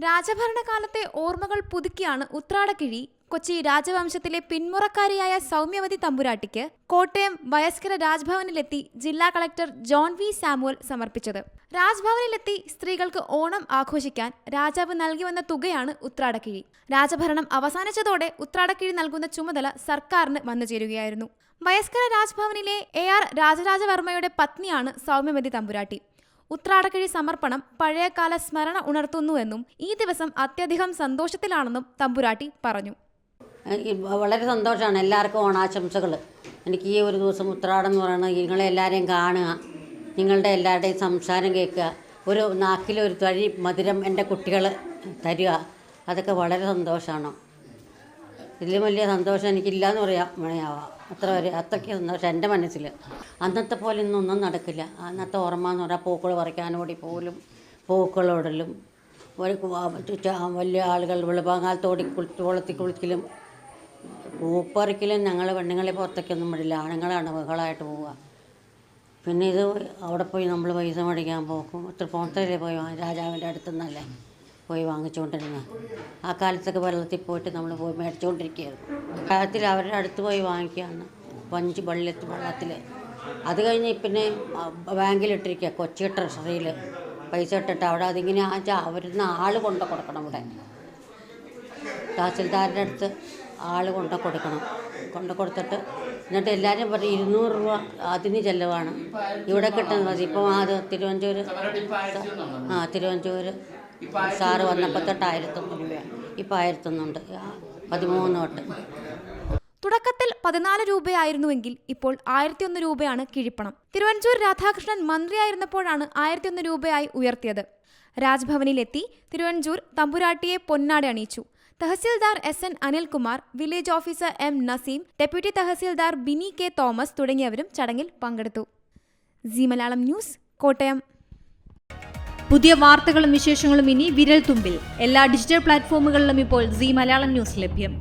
രാജഭരണകാലത്തെ ഓർമ്മകൾ പുതുക്കിയാണ് ഉത്രാടക്കിഴി കൊച്ചി രാജവംശത്തിലെ പിന്മുറക്കാരിയായ സൗമ്യവതി തമ്പുരാട്ടിക്ക് കോട്ടയം വയസ്കര രാജ്ഭവനിലെത്തി ജില്ലാ കളക്ടർ ജോൺ വി സാമുവൽ സമർപ്പിച്ചത്. രാജ്ഭവനിലെത്തി സ്ത്രീകൾക്ക് ഓണം ആഘോഷിക്കാൻ രാജാവ് നൽകി വന്ന തുകയാണ് ഉത്രാടക്കിഴി. രാജഭരണം അവസാനിച്ചതോടെ ഉത്രാടക്കിഴി നൽകുന്ന ചുമതല സർക്കാരിന് വന്നു ചേരുകയായിരുന്നു. വയസ്കര രാജ്ഭവനിലെ AR രാജരാജവർമ്മയുടെ പത്നിയാണ് സൗമ്യവതി തമ്പുരാട്ടി. ഉത്രാടക്കിഴി സമർപ്പണം പഴയകാല സ്മരണ ഉണർത്തുന്നുവെന്നും ഈ ദിവസം അത്യധികം സന്തോഷത്തിലാണെന്നും തമ്പുരാട്ടി പറഞ്ഞു. വളരെ സന്തോഷമാണ്. എല്ലാവർക്കും ഓണാശംസകൾ. എനിക്ക് ഈ ഒരു ദിവസം ഉത്രാടം എന്ന് പറയുന്നത് നിങ്ങളെ എല്ലാവരെയും കാണുക, നിങ്ങളുടെ എല്ലാവരുടെയും സംസാരം കേൾക്കുക, ഒരു നാക്കിലൊരു തഴി മധുരം എൻ്റെ കുട്ടികൾ തരിക, അതൊക്കെ വളരെ സന്തോഷമാണ്. ഇതിലും വലിയ സന്തോഷം എനിക്കില്ലയെന്ന് പറയാം വേണയാവാം. അത്രയ്ക്ക് സന്തോഷം എൻ്റെ മനസ്സിൽ. അന്നത്തെ പോലെ ഇന്നൊന്നും നടക്കില്ല. അന്നത്തെ ഓർമ്മ എന്ന് പറഞ്ഞാൽ പൂക്കൾ പറിക്കാനോടി പോലും പൂക്കളോടലും വലിയ ആളുകൾ വെളുപ്പാങ്കാലത്തോടി കുളത്തിൽ കുളിക്കലും പൂപ്പറിക്കലും ഞങ്ങൾ പെണ്ണുങ്ങളെ പുറത്തേക്കൊന്നും വിടില്ല. ആണുങ്ങളാണ് ബഹളമായിട്ട് പോവുക. പിന്നെ ഇത് അവിടെ പോയി നമ്മൾ പൈസ മേടിക്കാൻ പോകും. തൃപ്പൂണിത്തുറയിലെ പോയി രാജാവിൻ്റെ അടുത്തുനിന്നല്ലേ പോയി വാങ്ങിച്ചുകൊണ്ടിരുന്നത്. ആ കാലത്തൊക്കെ വെള്ളത്തിൽ പോയിട്ട് നമ്മൾ പോയി മേടിച്ചുകൊണ്ടിരിക്കുകയായിരുന്നു. കാലത്തിൽ അവരുടെ അടുത്ത് പോയി വാങ്ങിക്കുകയാണ് 5 വെള്ളത്തിൽ. അത് കഴിഞ്ഞ് പിന്നെ ബാങ്കിലിട്ടിരിക്കുക, കൊച്ചി ട്രഷറിയിൽ പൈസ ഇട്ടിട്ട് അവിടെ അതിങ്ങനെ അവരുന്ന ആൾ കൊണ്ടു കൊടുക്കണം. ഇവിടെ തഹസിൽദാരുടെ അടുത്ത് ആൾ കൊണ്ടു കൊടുക്കണം. കൊണ്ടു കൊടുത്തിട്ട് എന്നിട്ട് എല്ലാവരും പറയും 200 രൂപ അതിന് ചെലവാണ്. ഇവിടെ കിട്ടുന്നത് ഇപ്പം അത് തിരുവഞ്ചൂർ സാറ് വന്നപ്പോൾ തൊട്ട് 1100 രൂപ. ഇപ്പം 1001 ഉണ്ട്, 13 തൊട്ട്. തുടക്കത്തിൽ 14 രൂപയായിരുന്നുവെങ്കിൽ ഇപ്പോൾ 1001 രൂപയാണ് കിഴിപ്പണം. തിരുവഞ്ചൂർ രാധാകൃഷ്ണൻ മന്ത്രിയായിരുന്നപ്പോഴാണ് 1001 രൂപയായി ഉയർത്തിയത്. രാജ്ഭവനിലെത്തി തിരുവഞ്ചൂർ തമ്പുരാട്ടിയെ പൊന്നാട അണിയിച്ചു. Tahsildar SN Anilkumar, village officer M Naseem, deputy tahsildar Bini K Thomas തുടങ്ങിയവരും ചടങ്ങിൽ പങ്കെടുത്തു. സീ മലയാളം ന്യൂസ്, കോട്ടയം. പുതിയ വാർത്തകളും വിശേഷങ്ങളും ഇനി വിരൽ തുമ്പിൽ. എല്ലാ ഡിജിറ്റൽ പ്ലാറ്റ്ഫോമുകളിലും ഇപ്പോൾ സീ മലയാളം ന്യൂസ് ലഭ്യം.